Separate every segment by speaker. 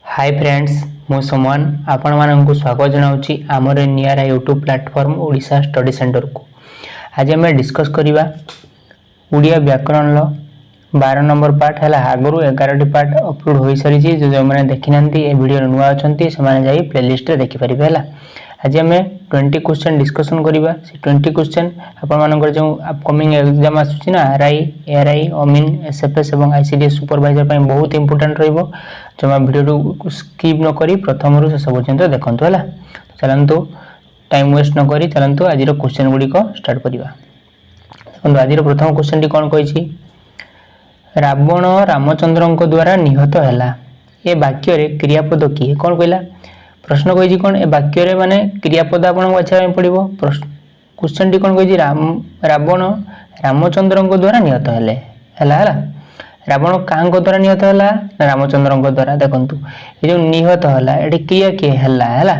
Speaker 1: Hi friends मु सुमन आपण मानक स्वागत जनाऊँगी आमर निरा YouTube platform Odisha study centre को। आज आम डिस्कस करवा ओडिया व्याकरण 12 नंबर पार्ट है। आगु 11 पार्ट अपलोड हो सारी जो मैंने देखी ना वीडियो नुआ अच्छा से प्लेलिस्ट देखिपारे है। आज आम 20 क्वेश्चन डिस्कसन करवा। 20 क्वेश्चन आपर जो अपकमिंग एग्जाम आसूना आरआई एआरआई अमीन एसएफएस और आईसीडीएस सुपरवाइजर बहुत इंपोर्टेंट रहा। जमा वीडियो स्किप न करी प्रथम शेष पर्यंत देखूँ है। चलतु टाइम वेस्ट न करी चलतु आज क्वेश्चन गुड़िक स्टार्ट करवा। देखो आज प्रथम क्वेश्चन टी कौन कही, रावण रामचंद्र द्वारा निहत है। ये वाक्य क्रियापद किए कौन कहला। प्रश्न कही कौन ए वाक्य माने क्रियापद आपको बाछा पड़ो। क्वेश्चन टी कौन कही, रावण रामचंद्र द्वारा निहत है। रावण क्या द्वारा निहत है, रामचंद्र द्वारा। देखु ये जो निहत है ये क्रिया किए है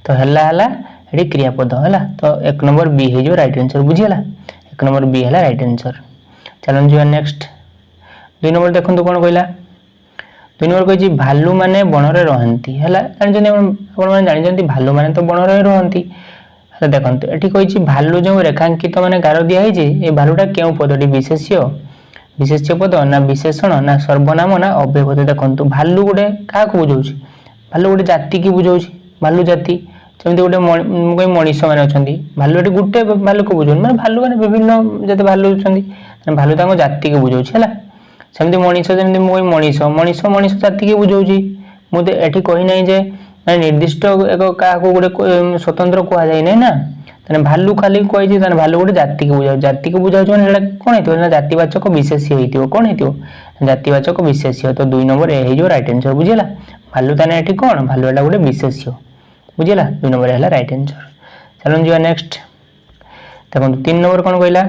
Speaker 1: तो है क्रियापद है। तो 1 नंबर बी है राइट आंसर। बुझीगला 1 नंबर बी है राइट आंसर। चलो जी नेक्स्ट 2 नंबर देखो कौन कहला। 2 नंबर कही भालू माने बणरे रहती है। जानते भालू माने तो बणरे रहती। देखो ये कही भालू जो रेखांकित माने गार दिखाई ये भालूटा क्यों पदटी विशेष्य विशेष्य पद ना विशेषण ना सर्वनाम ना अव्यय पद। देखो भालू गोटे क्या बुझाऊँ, भालू गोटे जाति की बुझाऊँ। भालू जाति जमी गोटे मनीष मैंने अच्छा भालू ये गोटे भालू को बुझाऊँ मैंने भालू मैंने विभिन्न जब भालू अच्छा भालू तक जाति को बुझाऊँ है। सेमती मनीष जमी मनीष मनीष मनीष जाति की बुझाऊँ। मुझे ये कहीना जे निर्दिष्ट एक क्या गोटे स्वतंत्र कहुए ना तेना भालू खाली कही भालू गोटे जाति को बुझाऊ। जाति को बुझाऊ मैंने कौन हो जातिवाचक विशेष्य हो कौन हो जातिवाचक विशेष्य। तो 2 नंबर ए हो राइट आंसर। बुझेगा भालू ताने ये कौन भालू एटा गोटे विशेष्य। बुझेगा 2 नंबर है राइट आंसर। चलो जी नेक्स्ट देखो 3 नंबर कौन कहला,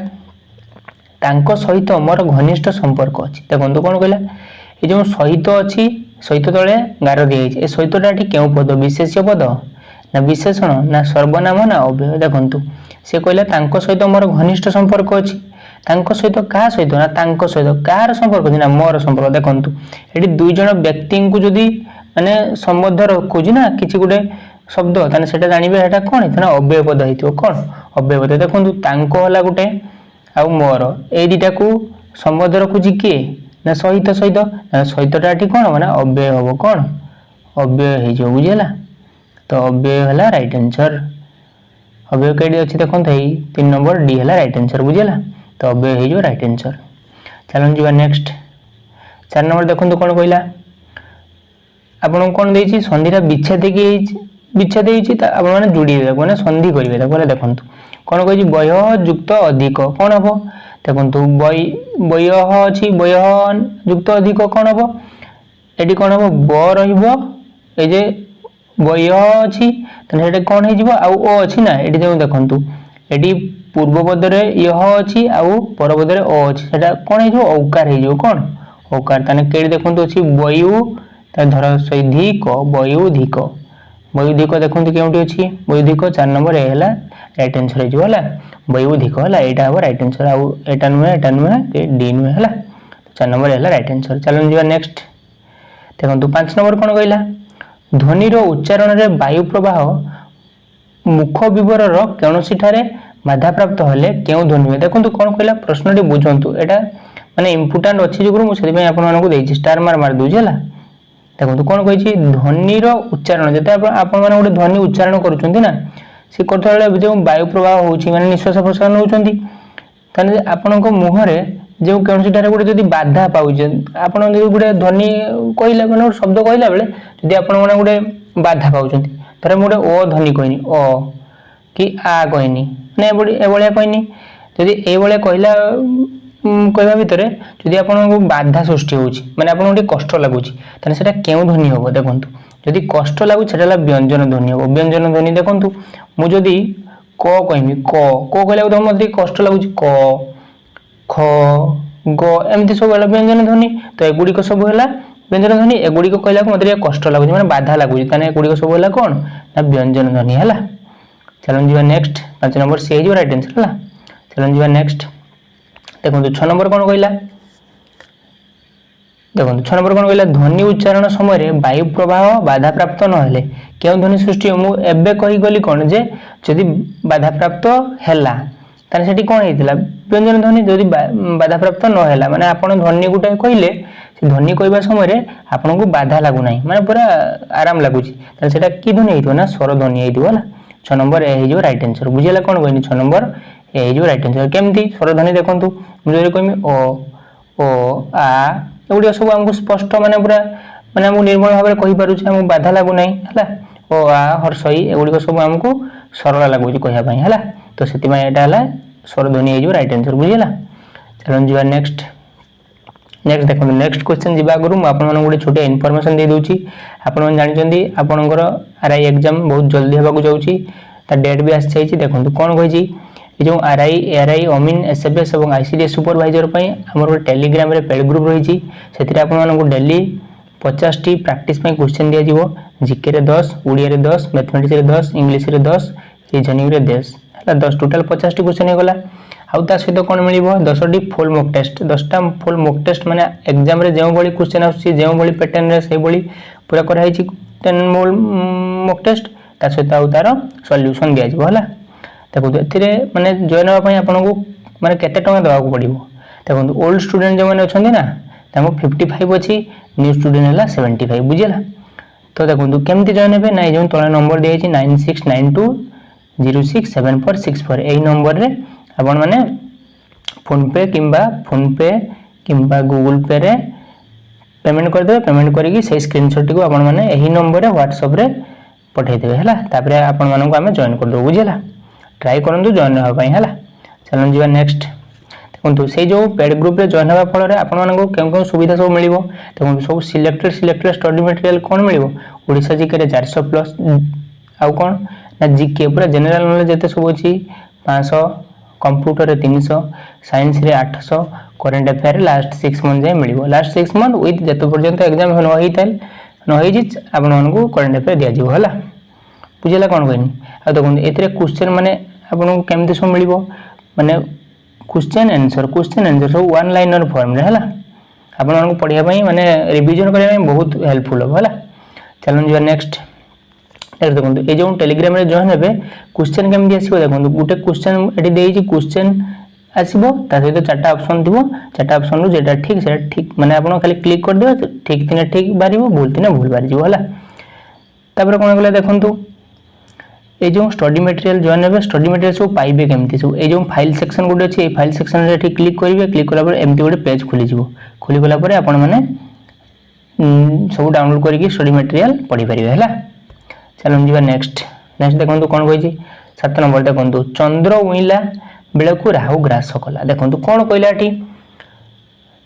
Speaker 1: तांको सहित मोर घनिष्ठ संपर्क अच्छी। देखो कौन कहला ये जो सहित अच्छी सहित तले गार दी सहितटा क्यों पद विशेष्य पद ना विशेषण ना सर्वनाम ना अव्यय। देखु से कहला तांको सहित मोर घनिष्ठ संपर्क अच्छी। तांको सहित क्या सहित ना तांको सहित कार संपर्क अच्छी ना मोर संपर्क। देखु ये 2 जन व्यक्ति को जदि माने संबंध रखुची ना किसी गोटे शब्द ताने सेटा जानिबे सेटा कौन है ना अव्यय पद है। कौन अव्यय पद। देखु तांको हला गोटे आउ मोर ए दुटा को संबंध रखुची किए ना सहित सहित ना सहितटा कौन हम ना अव्यय हम कौन अव्यय हो। बुझेगा तो अव्यय है राइट आंसर। अव्यय कई अच्छी देखो 3 नंबर डी है राइट आंसर। बुझेगा तो अव्यय हो राइट आंसर। चलो जी नेक्स्ट 4 नंबर देखो कौन कहला आपन कौन देछि संधिटा विच्छेद विच्छेद आपने जोड़ी मैंने संधि करेंगे। देखो कौन कही वय युक्त अधिक कौन हम देखो वय अच्छी वय युक्त अधिक कौन हम ये कौन हम ब रे वय अच्छी तो कौन हो अच्छी ना ये जो देखु ये पूर्व पदरे यह अच्छी आउ पर पदरे अ अच्छी से कौन हो औकार हो कौन औकार ताने कई देखु अच्छी वयु धर सैधिक वयुधिक वयुधिक देखो क्योंटी अच्छी वयुधिक 4 नंबर ए है राइट आंसर हो वयुधिक है यहाँ हम राइट आंसर आउ एटा नुहे डी नुहे है 4 नंबर है राइट आंसर। चलो जी नेक्स्ट देखो 5 नंबर कौन कहला ध्वनिर उच्चारण रे वायु प्रवाह मुख विवर कौनसी बाधा प्राप्त हेले क्यों ध्वनि हुए। देखो कौन कहला प्रश्न बुझंतु एटा माने इंपोर्टेंट अच्छी जो मुझे आपको स्टार मार दूसरी है। देखो कौन कही ध्वनिर उच्चारण जो आप गोटे ध्वनि उच्चारण करुँच ना सी कर जो वायु प्रवाह हो निश्वास प्रश्वास नौकरी आपण मुहर जो कौन गोटे जब बाधा पाचे आप गोटे ध्वनि कहला मैंने शब्द कहला बेले जब आप गोटे बाधा पाँच धर मुझे ओ ध्वनि कहनी अ कि आ कहनी एभलिया कहनी जदि ये कहला कहवा भितर जदि आपको बाधा सृष्टि होची माने आपको गोटे कष्ट लगुच से क्यों ध्वनि हम। देखो जदि कष्ट लगुच व्यंजन ध्वनि हम। व्यंजन ध्वनि देखो मुझे क कहमी क कहला मतलब कष्ट लगुच क ख ग एमती सब व्यंजन ध्वनि तो एगुड़िक सब है व्यंजन ध्वनि एगुड़िक कहला मतलब कष्ट लगुच मैंने बाधा लगुच एगुड़िक सब है कौन ना व्यंजन ध्वनि है। चलो जी नेक्स्ट 5 नंबर सी हो राइट आंसर है। चलो जी नेक्स्ट देखो 6 नंबर कौन कहला देखो 6 नंबर कौन कहला ध्वनि उच्चारण समय वायु प्रवाह बाधा प्राप्त नहेले क्यों ध्वनि सृष्टि मु एबे कहि गली कोन जे जदि बाधा प्राप्त हैला ताने सेठी कोन हेतिला व्यंजन ध्वनि जदि बाधा प्राप्त नहेला माने आपण ध्वनि गुटे कहिले से ध्वनि कहबा समय आपन को बाधा लागु नाही माने पूरा आराम लागु छी ताने सेटा की ध्वनि हेतिबो ना स्वर ध्वनि हेतिबो होला 6 नंबर ए हे जो राइट आंसर बुझिला कोन कहनी 6 नंबर ए हे जो राइट आंसर केमती स्वर ध्वनि देखंतु मु जरे कहमी ओ आ एगुड़ी सब आमको स्पष्ट माने पूरा माने आमको निर्मल भाव में कहि पारुछ आमको बाधा लागु नाही हला ओ आ हर्षई एगुड़ी सब आमको सरल लागु छी कहया पई हला तो सेति में एटा हला स्वर ध्वनि हे जो राइट आंसर बुझिला चलो जीवा नेक्स्ट देखो नेक्स्ट क्वेश्चन जीवा गुरु म आपन मन गुडी छोटे इन्फॉर्मेशन दे दोची आपन मन जानि चंदी आपनकर आरआई एग्जाम बहुत जल्दी हेबा को जाउची ता डेट भी आसी जाईची देखंतु कोन कहै छी ए जो आरआई एआरआई अमीन एसएफएस और आईसीडीएस सुपरवाइजर पई हमर टेलीग्राम रे पेड ग्रुप रही छी सेतिरे आपन मन को डेली 50 टी प्रैक्टिस पई क्वेश्चन दिया जीवो जीके रे 10 ओडिया रे 10 मैथमेटिक्स रे 10 इंग्लिश रे 10 रीजनिंग रे 10 हला 10 टोटल 50 टी क्वेश्चन हे गला आउ ता सहित कोन मिलिबो 10 टी फुल मॉक टेस्ट 10 टा फुल मॉक टेस्ट माने एग्जाम रे जेउ बळी क्वेश्चन आसी जेउ बळी पैटर्न रे से बळी पूरा कर हाई छी 10 मॉक टेस्ट ता सहित आउ तार सॉल्यूशन दिया जीवो हला देखो एथिरे माने जॉइन होबा पई आपन को माने केते टका देबा को पड़िबो देखो ओल्ड स्टूडेंट जे माने अछंदी ना तामो 55 अछि न्यू स्टूडेंट हला 75 बुझिला तो देखो केमती जॉइन हेबे ना जे तळे नंबर दिया छी 9692067464 एई नंबर रे आपण माने फोन पे किंबा गूगल पे रे पेमेंट कर देबे पेमेंट करी की से स्क्रीनशॉट को आपण माने एही नंबर रे व्हाट्सएप रे पठै देबे हला तापरे आपण मानको हमें जॉइन कर दो बुझिला ट्राई करंतु जॉइन होबा पई हला चलन जीवा नेक्स्ट देखंतु से जो पेड ग्रुप रे जॉइन होबा फल रे आपण मानको केम सुविधा सब मिलिबो देखंतु सब सिलेक्टेड स्टडी मटेरियल कोन मिलिबो ओडिसा जीके रे 400 प्लस आउ कोन ना जीके पूरा जनरल नॉलेज जते सब अछि 500 कंप्यूटर रे 300 साइंस रे 800 करंट अफेयर लास्ट 6 मंथ जे मिलिबो लास्ट 6 मंथ विथ जते पर्यंत एग्जाम न होई तल न होई जी आपण मानको करंट अफेयर दिया जीवो हला बुझिला कोन कहनी आ देखो एतरे क्वेश्चन माने आपन को केमते सब मिलिबो माने क्वेश्चन आंसर सब वन लाइनर फॉर्म रे हला आपन को पढिया पई माने रिवीजन करिया पई बहुत हेल्पफुल हो हला चलन जीवा नेक्स्ट देखो ए जो टेलीग्राम रे जॉइन हेबे क्वेश्चन केमते आसीबो देखो गुटे क्वेश्चन एठी देई छी क्वेश्चन आसीबो ता सहित चारटा ऑप्शन दिबो चारटा ऑप्शन रो जेटा ठीक माने आपन खाली क्लिक कर देबे ठीक तिने ठीक बारिबो भूल तिने भूल बारि जिवो हला तापर कोन गले देखंतु ए जो स्टडी मटेरियल जॉइन हेबे स्टडी मटेरियल सब पाइबे केमती सब ए जो फाइल सेक्शन गुटे अछि ए फाइल सेक्शन रे ठीक क्लिक करिवे क्लिक कला पर एमटी गुटे पेज खुली जिवो खुली गला पर आपण माने सब डाउनलोड करिकि स्टडी मटेरियल पढि परिबे हला चलो जीवा नेक्स्ट देखंतु कोन कहै छी 7 नंबर देखंतु चंद्र उइला बेले को राहु ग्रास कला देखंतु कोन कहला एठी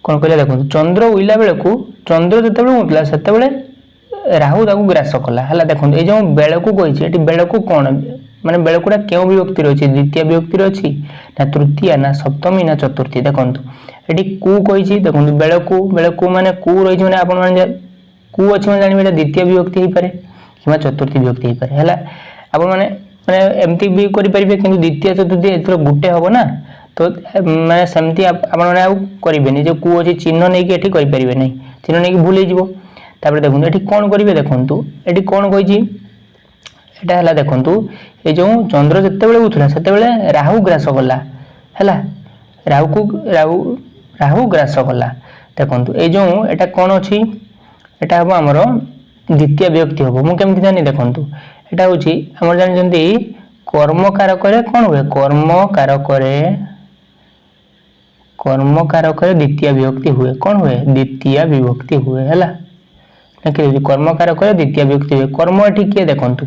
Speaker 1: कोन कहला देखंतु चंद्र उइला बेले को चंद्र जते बेले उठला सेते बेले राहु ताकू ग्रास कला हला देखंतु ए जो बेले को कहै छी एठी बेले को कोन माने बेले कोडा केउ विभक्ति रहछि द्वितीय विभक्ति रहछि ना तृतीय ना सप्तमी ना चतुर्थी देखंतु एठी कु कहै छी देखंतु बेले को माने कु रहै छी माने आपण माने कु अछि माने जानि बेटा द्वितीय विभक्ति हे पारे किमा चतुर्थी विभक्ति हे पारे हला आपण माने एमती भी करि परिबे किंतु द्वितीय चतुर्थी एतरो गुटे होबो ना तो माने सेमती आपण माने आ करिबेनी जे कु अछि चिन्ह नै कि एठी करि परिबे नै चिन्ह नै कि भूल हे जिवो तापर देखंतु एठी कोन करिवे देखंतु एठी कोन कहै छी एटा हला देखंतु ए जो चंद्र जते बेले उठला सेते बेले राहु ग्रास कला हला राहु ग्रास कला देखंतु ए जो एटा कोन अछि एटा हबो हमरो द्वितीय विभक्ति हबो मु केमति जानि देखंतु एटा होछि हमर जानि जंती कर्म कारक रे कोन होय कर्म कारक रे द्वितीय विभक्ति हुए कोन हुए द्वितीय विभक्ति हुए हला देखि कर्म कारक रे द्वितीय विभक्ति हुए कर्म एठी के देखंतु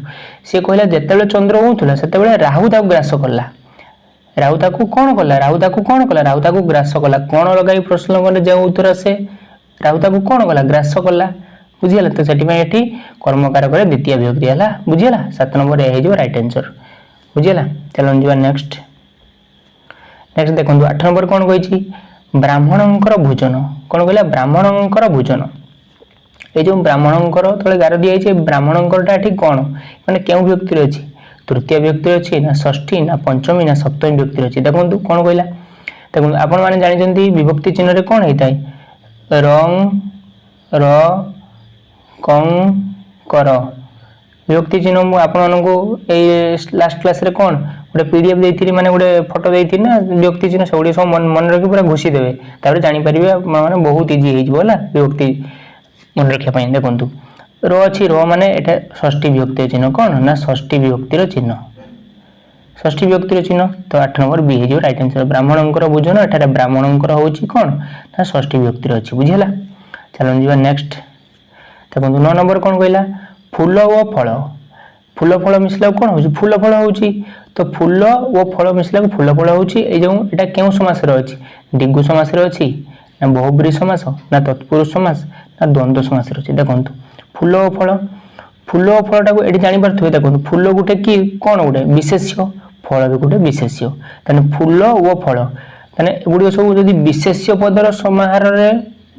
Speaker 1: से कहला जते बेले चंद्र होथुला सेते बेले राहु ताकू ग्रास कला राहु ताकू कोन कला राहु ताकू ग्रास कला कोन लगाई प्रश्न गले जे उत्तर से राहु ताकू कोन कला ग्रास कला बुझियला तो सेठी में एठी कर्म कारक रे द्वितीय विभक्ति हला बुझियला 7 नंबर ए हे जो राइट आंसर बुझियला चलो जीवा नेक्स्ट देखंतु 8 नंबर कोन कहै छी ब्राह्मणंकर भोजन कोन कहला ब्राह्मणंकर भोजन ए जो ब्राह्मणंकर तळे गार दिया छै ब्राह्मणंकरटा एठी कोन माने केउ विभक्ति रहछि तृतीय विभक्ति रहछि ना षष्ठी ना पंचमी ना सप्तमी विभक्ति रहछि देखंतु कोन कहला देखंतु आपण माने जानि जंती विभक्ति चिन्ह रे कोन हेताय रंग र कंकर विभक्ति चिन्ह मु आपको लास्ट क्लास रे कौन गोटे पीडीएफ देती माने गोटे फोटो देती ना विभक्ति चिन्ह से सब मन रखी पूरा घुसी देवे तापर जानीपर माने बहुत इजी होगा विभक्ति मन रखापी देखो र अच्छी र माने एटा षष्ठी विभक्ति चिन्ह कौन ना षष्ठी विभक्तिर चिन्ह षष्ठी विभक्तिर चिन्ह तो 8 नंबर बी हो राइट आंसर ब्राह्मणंकर बुझन एटा ब्राह्मणंकर होची कौन ना षष्ठी विभक्तिर अछि बुझिला चलो जीवा नेक्स्ट देखो 9 नंबर कौन कहला फूल व फल फूल फल मिसला कौन होची फूल फल होची तो फूल व फल मिसला फूल फल होची ए जो एटा केउ समास रे अछि दिगु समास रे अछि ना बहुब्री समास ना तत्पुरुष समास ना द्वंद्व समास रे अछि देखंतु फूल व फलटा को एठी जानि परथुवे देखंतु फूल गुटे की कोन गुटे विशेष्य फल भी गुटे विशेष्य तने फूल व फल तने गुडी सब जदी विशेष्य पदर समाहार रे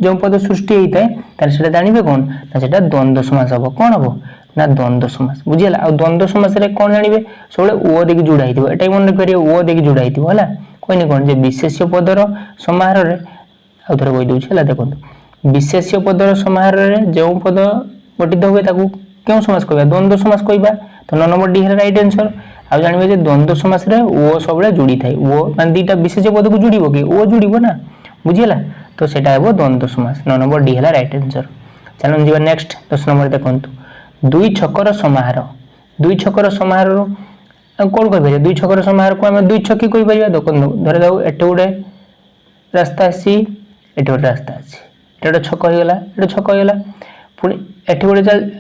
Speaker 1: जो पद सृष्टि होता है तार सेटा जानिबे कोन ना सेटा द्वंद्व समास हबो कोन हबो ना द्वंद्व समास बुझिला आ द्वंद्व समास रे कोन जानिबे सबले ओ देखि जुडा हिथिबो एटाई मन रखिबे ओ देखि जुडा हिथिबो हला कोइ नै कोन जे विशेष्य पदर समाहार रे आ थोर कहि दउछि हला देखंतु विशेष्य पदर समाहार रे जो पद गठित हुए ताकू क्यों समास कहबा द्वंद्व समास कहबा तो 9 नंबर डी है राइट आंसर आ जानिबे जे द्वंद्व समास रे ओ सबले जुडी थाई ओ मान दीटा विशेष्य पद को जुडीबो कि ओ जुडीबो ना बुझिला तो सेटा हेबो द्वंद्व समास 9 नंबर डी है राइट आंसर चलो जीवा नेक्स्ट 10 नंबर देखंतु दुई छकर समाहार रो कोन कहबे दुई छकर समाहार को हम दुई छकी कहि परिबा देखंतु धरे दाउ एटे गुडे रास्ता आसी एटे गुडे रास्ता आसी एटे छक हो गेला एटे छक हो गेला पुनी एटे गुडे चल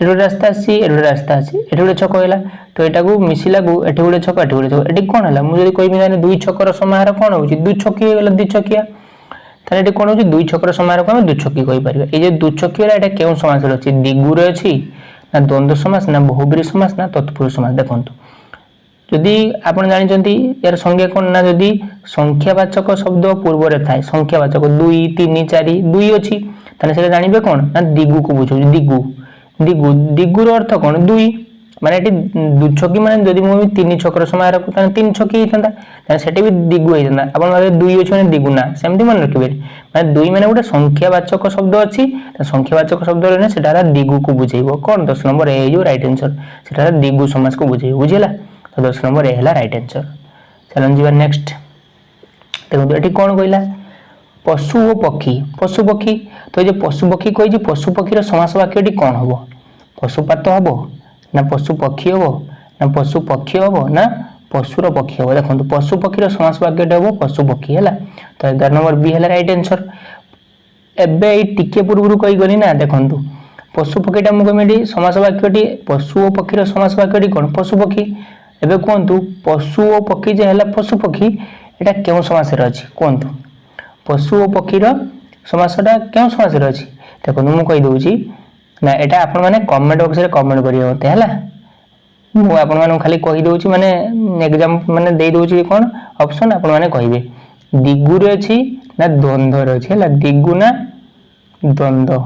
Speaker 1: एटे रास्ता आसी एटे गुडे छक हो गेला तो एटा को मिसिला को एटे गुडे छक एटी कोन हला मु जदी कहबी जाने दुई छकर समाहार कोन होची दुई छकी हो गेला दुई छकिया ताने एटी कोन होची दुई छकर समाहार को हम दुई छकी कहि परिबा ए जे दुई छकी वाला एटा केउ समास अछि दिगु रे अछि ना द्वंद्व समास ना बहुब्री समास ना तत्पुरुष समास देखंतु जदि आपण जानि जंती यार संज्ञा कोन ना जदि संख्यावाचक शब्द पूर्व रे थाए संख्यावाचक 2 3 4 2 अछि ताने सेटा जानिबे कोन ना दिगु को बुझो दिगु रो अर्थ कोन 2 माने एटी दु छकी माने जदि मु 3 छकर समाहार को ताने 3 छकी हितंदा ताने सेटे भी दिगु हितंदा आपण माने 2 अछि माने दिगु ना सेमति मन रखिबे माने 2 माने गोटे संख्यावाचक शब्द अछि त संख्यावाचक शब्द रे सेटा दिगु को बुझाइबो कोन 10 नंबर ए जो राइट आंसर सेटा दिगु समास को बुझाइबो बुझिला तो 10 नंबर ए हला राइट आंसर चलन जीवा नेक्स्ट देखो एठी कोन कहला पशु और पक्षी तो जे पशु पक्षी कहि जे पशु पक्षी रो समास वाक्यटी कोन हबो पशुपात हबो ना पशु पक्षी हबो ना पशु पक्षी हबो ना पशुर पक्षी हबो देखंतु पशु पक्षी रो समास वाक्यटी हबो पशु पक्षी हला तो 11 नंबर बी हला राइट आंसर एबे ई टिके पूर्वरु कहि गली ना देखंतु पशु पक्षीटा मु कमेडी समास वाक्यटी पशु और पक्षी रो समास वाक्यटी कोन पशु पक्षी एबे कोंतु पशु और पक्षी जे हला पशु पक्षी एटा केउ समास रे अछि कोंतु पशु और पक्षी रो समासटा केउ समास रे अछि देखो मु कहि दउची ना एटा आपण माने कमेंट बॉक्स रे कमेंट करियो होते हला मु आपण माने खाली कहि दउची माने एग्जाम माने देई दउची कोन ऑप्शन आपण माने कहिबे दिगु रे अछि ना द्वंद्व रे अछि हला दिगु ना द्वंद्व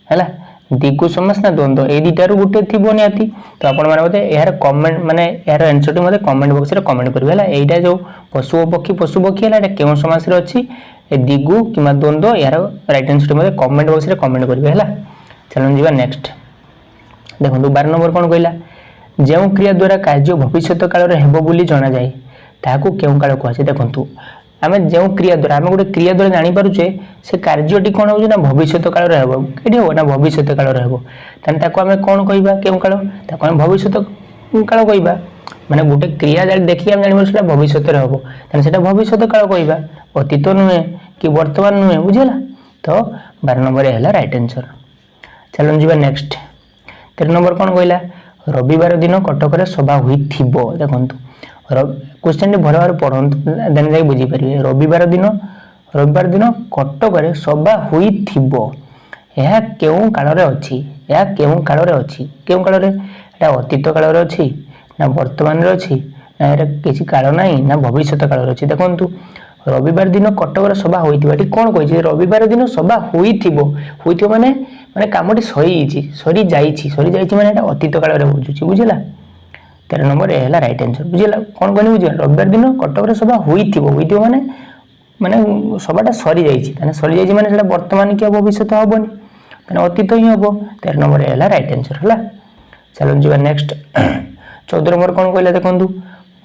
Speaker 1: हला दिगु समास ना द्वंद्व ए दिटारु गुटे थिबो नियाती तो आपण माने बते यार कमेंट माने यार आंसर मते कमेंट बॉक्स रे कमेंट करबे हला एटा जो पशु पक्षी हला एटा केउ समास रे अछि ए दिगु किमा द्वंद्व यार राइट आंसर मते कमेंट बॉक्स रे कमेंट करबे हला चलन जीवा नेक्स्ट देखो 12 नंबर कोन कहला जेउ क्रिया द्वारा कार्य भविष्यत काल रे हेबो बोली जणा जाय ताकू केउ काल को आसे देखंतु आमे जेउ क्रिया द्वारा आमे गोटे क्रिया द्वारा जानि पारुचे से कार्यटी कोन हो ना भविष्यत काल रे हेबो केडी हो ना भविष्यत काल रे हेबो तन ताको आमे कोन कहिबा केउ काल ताको आमे भविष्यत काल कहिबा माने गोटे क्रिया जानि देखि आमे जानि परछला भविष्यत रे हेबो तन सेटा भविष्यत काल कहिबा अतीत नुहे कि वर्तमान नुहे बुझिला तो 12 नंबर हेला राइट आंसर चलन जीवा नेक्स्ट 13 नंबर कोन कहला रविवार दिन कटक रे सभा होई थिबो देखंतु क्वेश्चन भल भाव पढ़ंतु देन जाई बुझी परिबे रविवार दिन कटक रे सभा होई थिबो एहा केउ काल रे अछि केउ काल रे एटा अतीत काल रे अछि ना वर्तमान रे अछि ना एरा किछि काल नाही ना भविष्यत काल रे अछि देखंतु रविवार दिन कटक रे सभा होई थिबा टी कोन कहि जे रविवार दिन सभा होई थिबो माने कामटी सरी जाईछि माने एटा अतीत काल रे बुझुछि बुझिला 13 नंबर ए हला राइट आंसर बुझिला कोन कोनी बुझिला रविवार दिन कटक रे सभा होई थिबो माने माने सबाटा सरी जाइए सरी जाइए माने सेटा वर्तमान कि भविष्य हेनी मैंने अतीत ही हम 13 नंबर है राइट आंसर है। चलो जी नेक्स्ट 14 नंबर कौन कहला देखो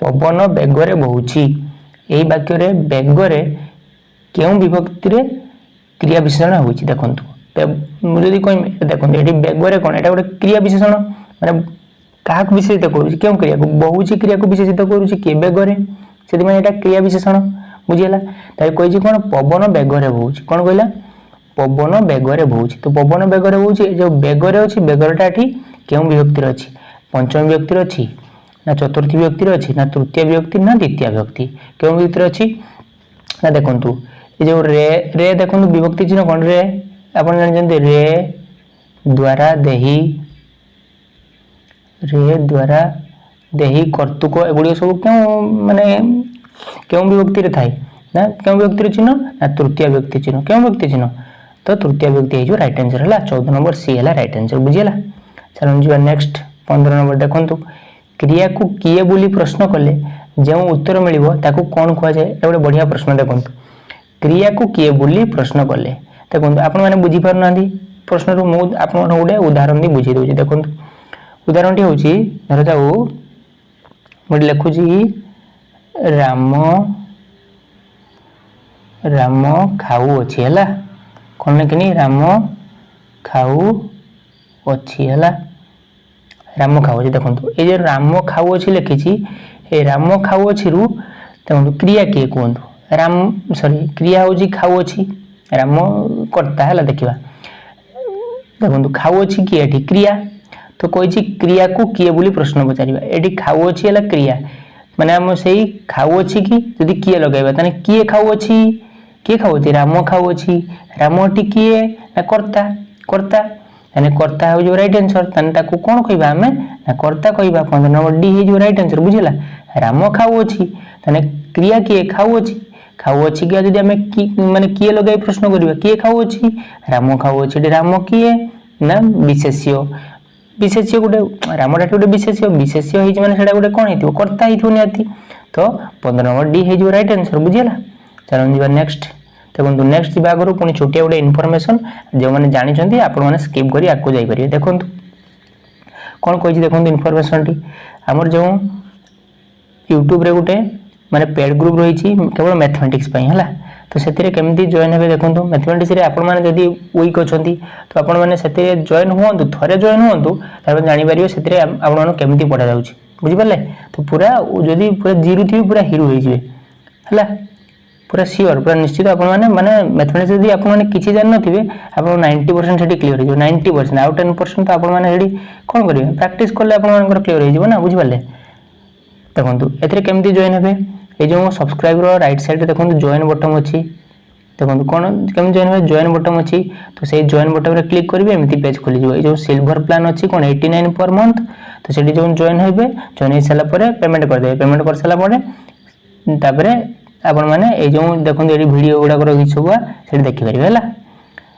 Speaker 1: पवन बेगरे बहुची यही वाक्य बेगरे क्यों विभक्ति रे क्रिया विशेषण होची देखो मुझे कह देखो ये बेगरे कौन एटा गोटे क्रिया विशेषण माने क्या विशेषित करुँच क्यों क्रिया को बहुची क्रिया को विशेषित करुँच किए बेगरे से क्रिया विशेषण बुझीगला कही कौन पवन बेगरे बहुची कौन कहला पवन बेगरे बहुची तो पवन बेगरे बहुची जो बेगरे अच्छी बेगरटा ये क्यों विभक्ति अच्छी पंचम विभक्ति अच्छी ना चतुर्थ विभक्ति अच्छी ना तृतीय विभक्ति ना द्वितीय विभक्ति क्यों विभक्ति अच्छी ना देखु ये जो रे देखो विभक्ति चिन्ह कौन रे आप जानते रे द्वारा देही कर्तुक एगुड़ी सब क्यों माने क्यों विभक्ति थाए ना क्यों विभक्ति चिन्ह ना तृतीय विभक्ति चिन्ह क्यों विभक्ति चिन्ह तो तृतीय विभक्ति हो राइट आंसर है 14 नंबर सी है राइट आंसर बुझीगला। चलो जी नेक्स्ट 15 नंबर देखो क्रिया को किए बोली प्रश्न कले जो उत्तर मिलिबो ताकू कौन कह जाए गोटे बढ़िया प्रश्न देखो क्रिया को किए बोली प्रश्न कले देखो आपण मैंने बुझी पार ना प्रश्न रू मु आपण गोटे उदाहरण दी बुझी दूसरी देखो उदाहरण टी हूँ धर जाऊ मुझे लिखुची राम राम खाऊ अच्छी है कौन लिखनी राम खाऊ अच्छी है राम खाऊ अच्छी देखो ये राम खाऊ अच्छी लिखी ये राम खाऊ अच्छी रु देखो क्रिया किए कहतु राम सॉरी क्रिया हूँ खाऊ अच्छी राम कर्ता है देखा देखो खाऊ अच्छी किए क्रिया तो कही क्रिया को किए बोली प्रश्न पचार ये खाऊ अच्छी है क्रिया माने आम से खाऊ अच्छी कि जदि किए लगेगा ताने किए खाऊ अच्छी किए खाऊ अच्छी राम खाऊ अच्छी राम टी किए ना कर्ता कर्ता यानी कर्ता हो जो राइट आंसर ताने ताकू कौन कहबा हमें ना कर्ता कहबा 15 नंबर डी है जो राइट आंसर बुझिला राम खाऊ अच्छी ताने क्रिया किए खाऊ अच्छी क्या जदि हमें माने किए लगाई प्रश्न करबा किए खाऊ अच्छी राम खाऊ अच्छी राम किए ना विशेष्य विशेष्य गोटे रामटा गोटे विशेष्य विशेष्य होती माने सेटा गोटे कौन हो कर्ता हो निहाती तो 15 नंबर डी है जो राइट आंसर बुझीगला। चलो जी नेक्स्ट देखो नेक्स्ट जी आगे पुणी छोटिया गोटे इनफॉरमेशन जो मैंने जानते आपण मैंने स्किप कर आगे जापर देखो कौन कही देखो इनफॉरमेशन टी आमर जो यूट्यूब रे गोटे माने पेड ग्रुप रही केवल मैथमेटिक्स है तो से केमती जॉइन हे देखो मैथमेटिक्स आपण मैंने जदि वीक अच्छा तो आपण मैंने से जॉइन हूँ थे जॉइन हूँ जापर से केमती पढ़ा जा बुझिपारे तो पूरा जदि पूरा जीरो थी पूरा हिरो है पूरा सियोर पूरा निश्चित आप माने मैथमेटिक्स जदि आप किसी जान नथिबे आप 90% सेठी क्लियर हो 90% आउ 10% तो आप माने सेठी कोन करिवे प्रैक्टिस करले आप मानकर क्लियर हो जिवो ना बुझिपाले देखंतु एथरे केमती जॉइन हेबे ए जो सब्सक्राइब रो राइट साइड रे देखंतु जॉइन बटन अछि देखंतु कोन केम जॉइन हे जॉइन बटन अछि तो सेही जॉइन बटन रे क्लिक करिवे एमती पेज खोली जिवो ए जो सिल्वर प्लान अछि कोन 89 पर मंथ तो सेठी जो जॉइन हेबे जॉइन हे सला परे पेमेंट कर देबे पेमेंट कर सला परे तापरे आपण माने ए जो देखो ये वीडियो गुड़ा रही सब से देखिपारे है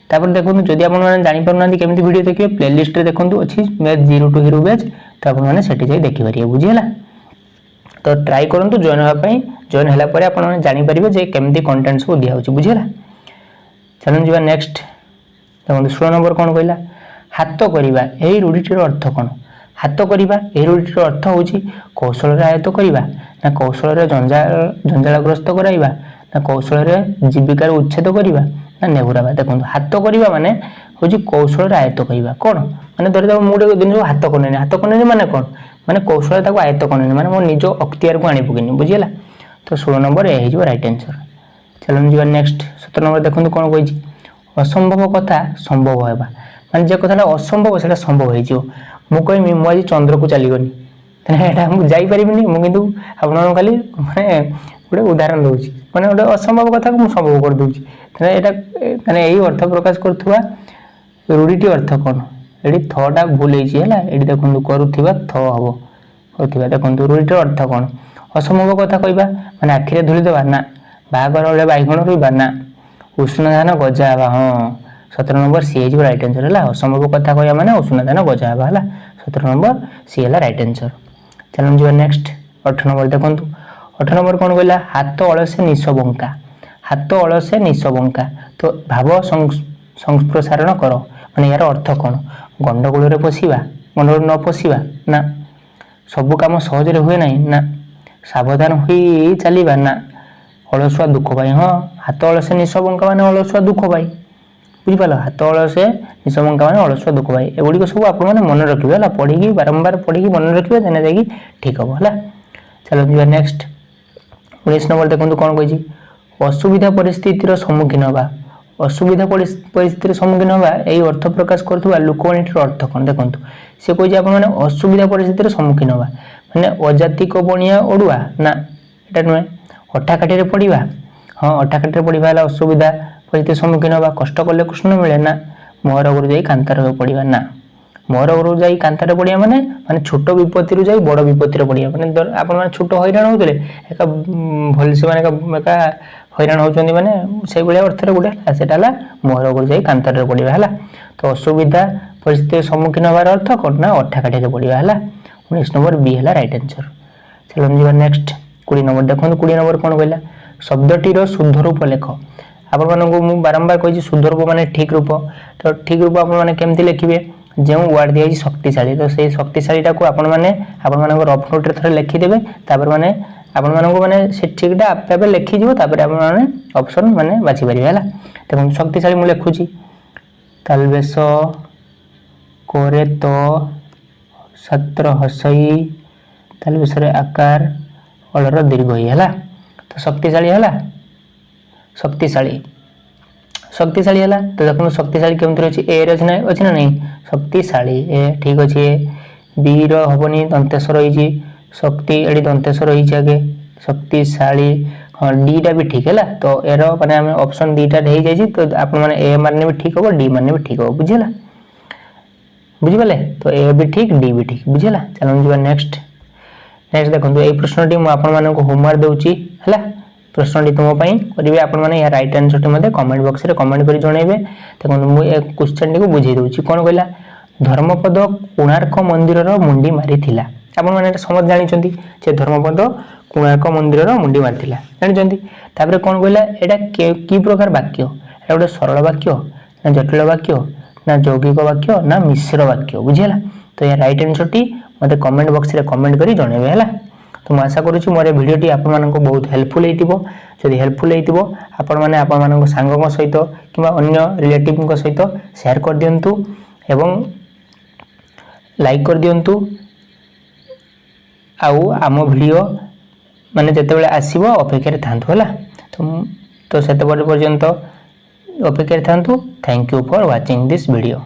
Speaker 1: तापर देखो जदि आप जानी पार ना केमती वीडियो देखिए प्लेलिस्ट रे देखो अच्छी मैथ 0 टू हीरो बैच तो आप जाई देखिपारे बुझीगला तो ट्राई करूँ जॉइन होगापी जॉइन है आप जानी पारे जे केमती कंटेंट सब दिया बुझीगला। चलो जी नेक्स्ट देखो 16 नंबर कौन कहला हाथ करवा यही रूढ़ीटर अर्थ कौन हाथ करवा यही रूढ़ीटर अर्थ हूँ कौशल आयत्त करवा ना कौशल जंजालग्रस्त कराइबा ना कौशल जीविकार उच्छेद करवा ना नेहुराबा देखो हाथ करवा माने हूँ कौशल आयत्त करवा कौन माने धर मुझे दिन हाथ करने माने कौन माने कौशल आयत्त करने माने मो निज अख्तियार को आनी पकेनी बुझीगला तो 16 नंबर ये हो राइट आंसर। चलो जी नेक्स्ट 17 नंबर देखो कौन कही असंभव कथा संभव होगा माने जे कथा असंभव से संभव हो मुझे मुझे चंद्र को चलीगनी जापर मुझे आप खाली माने गोटे उदाहरण दूसरी माने गोटे असंभव कथा को मुझे संभव कर दूसरी माने यही अर्थ प्रकाश करुवा रूढ़ीटी अर्थ कौन ये थटा भूल है देखो करुवा थ हम करुवा देखो रूढ़ीटर अर्थ कौन असंभव कथा कहवा माने आखिरे धूली देवा ना बाहागर बेले बैगण रोवा ना उष्ण धान गजा हवा हाँ 17 नंबर सी है राइट आंसर है असंभव कथा कहवा माने उष्ण धान गजा हवा है 17 नंबर सी है राइट आंसर। चलो जी नेक्स्ट 18 नंबर देखो 18 नंबर कौन कहला हाथ अलसे निश बंका ହାତ ଅଳସେ ନିଶ ବଙ୍କା। ତ ଭାବ ସଂପ୍ରସାରଣ କର, ମାନେ ଏହାର ଅର୍ଥ କ'ଣ? ଗଣ୍ଡଗୋଳରେ ପଶିବା, ଗଣ୍ଡଗୋଳ ନ ପଶିବା, ନା ସବୁ କାମ ସହଜରେ ହୁଏ ନାହିଁ, ନା ସାବଧାନ ହୋଇ ଚାଲିବା, ନା ଅଳସୁଆ ଦୁଃଖ ପାଇ। ହଁ, ହାତ ଅଳସେ ନିଶ ବଙ୍କା ମାନେ ଅଳସୁଆ ଦୁଃଖ ପାଇ। ବୁଝିପାରିଲ? ହାତ ଅଳସେ ନିଶ ବଙ୍କା ମାନେ ଅଳସୁଆ ଦୁଃଖ ପାଇ। ଏଗୁଡ଼ିକ ସବୁ ଆପଣମାନେ ମନେ ରଖିବେ ହେଲା, ପଢ଼ିକି ବାରମ୍ବାର ପଢ଼ିକି ମନେ ରଖିବେ, ଦେନେ ଯାଇକି ଠିକ୍ ହେବ ହେଲା। ଚାଲ ଯିବା ନେକ୍ସଟ 19 ନମ୍ବର ଦେଖନ୍ତୁ କ'ଣ କହିଛି। ଅସୁବିଧା ପରିସ୍ଥିତିର ସମ୍ମୁଖୀନ ହେବା। ଅସୁବିଧା ପରିସ୍ଥିତିର ସମ୍ମୁଖୀନ ହେବା ଏହି ଅର୍ଥ ପ୍ରକାଶ କରୁଥିବା ଲୋକବାଣୀଟିର ଅର୍ଥ କ'ଣ? ଦେଖନ୍ତୁ ସେ କହିଛି ଆପଣମାନେ ଅସୁବିଧା ପରିସ୍ଥିତିର ସମ୍ମୁଖୀନ ହେବା ମାନେ ଅଜାତିକ ବଣିଆ ଅଡ଼ୁଆ, ନା ଏଇଟା ନୁହେଁ। ଅଠାକାଠିରେ ପଡ଼ିବା, ହଁ ଅଠାକାଠିରେ ପଡ଼ିବା ହେଲା ଅସୁବିଧା ପରିସ୍ଥିତିର ସମ୍ମୁଖୀନ ହେବା। କଷ୍ଟ କଲେ କୃଷ୍ଣ ମିଳେ, ନା ମୋହର ଘରୁ ଯାଇ କାନ୍ତାରେ ପଡ଼ିବା, ନା ମୋହର ଘରୁ ଯାଇ କାନ୍ତାରେ ପଡ଼ିବା ମାନେ ଛୋଟ ବିପତ୍ତିରୁ ଯାଇ ବଡ଼ ବିପତ୍ତିରେ ପଡ଼ିବା। ମାନେ ଆପଣମାନେ ଛୋଟ ହଇରାଣ ହେଉଥିଲେ ଏକା ଭଲସେ ମାନେ ଏକା ହଇରାଣ ହେଉଛନ୍ତି, ମାନେ ସେଇଭଳିଆ ଅର୍ଥରେ ଗୋଟେ ହେଲା, ସେଟା ହେଲା ମୋହର ଘରୁ ଯାଇ କାନ୍ତାରେ ପଡ଼ିବା ହେଲା। ତ ଅସୁବିଧା ପରିସ୍ଥିତିର ସମ୍ମୁଖୀନ ହେବାର ଅର୍ଥ କ'ଣ? ନା ଅଠାକାଠିରେ ପଡ଼ିବା ହେଲା। 19 ନମ୍ବର ବି ହେଲା ରାଇଟ୍ ଆନ୍ସର। ଚାଲନ୍ତୁ ଯିବା ନେକ୍ସଟ 20 ନମ୍ବର ଦେଖନ୍ତୁ। 20 ନମ୍ବର କ'ଣ କହିଲା? ଶବ୍ଦଟିର ଶୁଦ୍ଧ ରୂପ ଲେଖ। ଆପଣମାନଙ୍କୁ ମୁଁ ବାରମ୍ବାର କହିଛି ଶୁଦ୍ଧ ରୂପ ମାନେ ଠିକ୍ ରୂପ। ତ ଠିକ୍ ରୂପ ଆପଣମାନେ କେମିତି ଲେଖିବେ? ଯେଉଁ ୱାର୍ଡ ଦିଆଯାଇଛି ଶକ୍ତିଶାଳୀ, ତ ସେଇ ଶକ୍ତିଶାଳୀଟାକୁ ଆପଣମାନଙ୍କ ରଫ୍ ନୋଟ୍ରେ ଥରେ ଲେଖିଦେବେ। ତାପରେ ମାନେ ଆପଣମାନଙ୍କୁ ମାନେ ସେ ଠିକ୍ଟା ଆପେ ଆପେ ଲେଖିଯିବ। ତାପରେ ଆପଣମାନେ ଅପସନ୍ ମାନେ ବାଛି ପାରିବେ ହେଲା। ଦେଖନ୍ତୁ ଶକ୍ତିଶାଳୀ ମୁଁ ଲେଖୁଛି ତାଲବେଶ କରେ ତ ଛାତ୍ର ହସଇ ତାଲବେଶରେ ଆକାର ଅଳର ଦୀର୍ଘଇ ହେଲା। ତ ଶକ୍ତିଶାଳୀ ହେଲା, ଶକ୍ତିଶାଳୀ ଶକ୍ତିଶାଳୀ ହେଲା। ତ ଦେଖନ୍ତୁ ଶକ୍ତିଶାଳୀ କେମିତି ଅଛି? ଏ ରେ ଅଛି ନା ନାହିଁ? ଶକ୍ତିଶାଳୀ ଏ ଠିକ୍ ଅଛି। ଏ ବି ର ହବନି, ଦନ୍ତେଶ ରହିଛି। ଶକ୍ତି ଏଠି ଦନ୍ତେଶ ରହିଛି ଆଗେ, ଶକ୍ତିଶାଳୀ। ହଁ ଡିଟା ବି ଠିକ୍ ହେଲା। ତ ଏର ମାନେ ଆମେ ଅପସନ୍ ଦୁଇଟା ହେଇଯାଇଛି। ତ ଆପଣମାନେ ଏ ମାନେ ବି ଠିକ୍ ହେବ, ଡି ମାନେ ବି ଠିକ୍ ହେବ। ବୁଝିହେଲା? ବୁଝିପାରିଲେ? ତ ଏ ବି ଠିକ୍, ଡି ବି ଠିକ୍। ବୁଝିହେଲା? ଚାଲନ୍ତୁ ଯିବା ନେକ୍ସଟ ଦେଖନ୍ତୁ। ଏଇ ପ୍ରଶ୍ନଟି ମୁଁ ଆପଣମାନଙ୍କୁ ହୋମୱାର୍କ ଦେଉଛି ହେଲା। ପ୍ରଶ୍ନଟି ତୁମ ପାଇଁ କରିବେ ଆପଣମାନେ। ଏହା ରାଇଟ୍ ଆନ୍ସରଟି ମୋତେ କମେଣ୍ଟ ବକ୍ସରେ କମେଣ୍ଟ କରି ଜଣାଇବେ। ଦେଖନ୍ତୁ ମୁଁ ଏ କ୍ୱେଶ୍ଚନଟିକୁ ବୁଝେଇ ଦେଉଛି। କ'ଣ କହିଲା? ଧର୍ମପଦ କୋଣାର୍କ ମନ୍ଦିରର ମୁଣ୍ଡି ମାରିଥିଲା। ଆପଣମାନେ ଏଇଟା ସମସ୍ତେ ଜାଣିଛନ୍ତି ଯେ ଧର୍ମପଦ କୋଣାର୍କ ମନ୍ଦିରର ମୁଣ୍ଡି ମାରିଥିଲା, ଜାଣିଛନ୍ତି। ତାପରେ କ'ଣ କହିଲା? ଏଇଟା କି ପ୍ରକାର ବାକ୍ୟ? ଏଇଟା ଗୋଟେ ସରଳ ବାକ୍ୟ, ନା ଜଟିଳ ବାକ୍ୟ, ନା ଯୌଗିକ ବାକ୍ୟ, ନା ମିଶ୍ର ବାକ୍ୟ? ବୁଝିହେଲା? ତ ଏହା ରାଇଟ୍ ଆନ୍ସରଟି ମୋତେ କମେଣ୍ଟ ବକ୍ସରେ କମେଣ୍ଟ କରି ଜଣାଇବେ ହେଲା। ତ ମୁଁ ଆଶା କରୁଛି ମୋର ଏ ଭିଡ଼ିଓଟି ଆପଣମାନଙ୍କୁ ବହୁତ ହେଲ୍ପଫୁଲ୍ ହେଇଥିବ। ଯଦି ହେଲ୍ପଫୁଲ୍ ହେଇଥିବ ଆପଣମାନେ ଆପଣମାନଙ୍କ ସାଙ୍ଗଙ୍କ ସହିତ କିମ୍ବା ଅନ୍ୟ ରିଲେଟିଭ୍ଙ୍କ ସହିତ ସେୟାର କରିଦିଅନ୍ତୁ ଏବଂ ଲାଇକ୍ କରିଦିଅନ୍ତୁ। ଆଉ ଆମ ଭିଡ଼ିଓ ମାନେ ଯେତେବେଳେ ଆସିବ ଅପେକ୍ଷାରେ ଥାନ୍ତୁ ହେଲା। ତ ସେତେବେଳେ ପର୍ଯ୍ୟନ୍ତ ଅପେକ୍ଷାରେ ଥାନ୍ତୁ। Thank you for watching this video.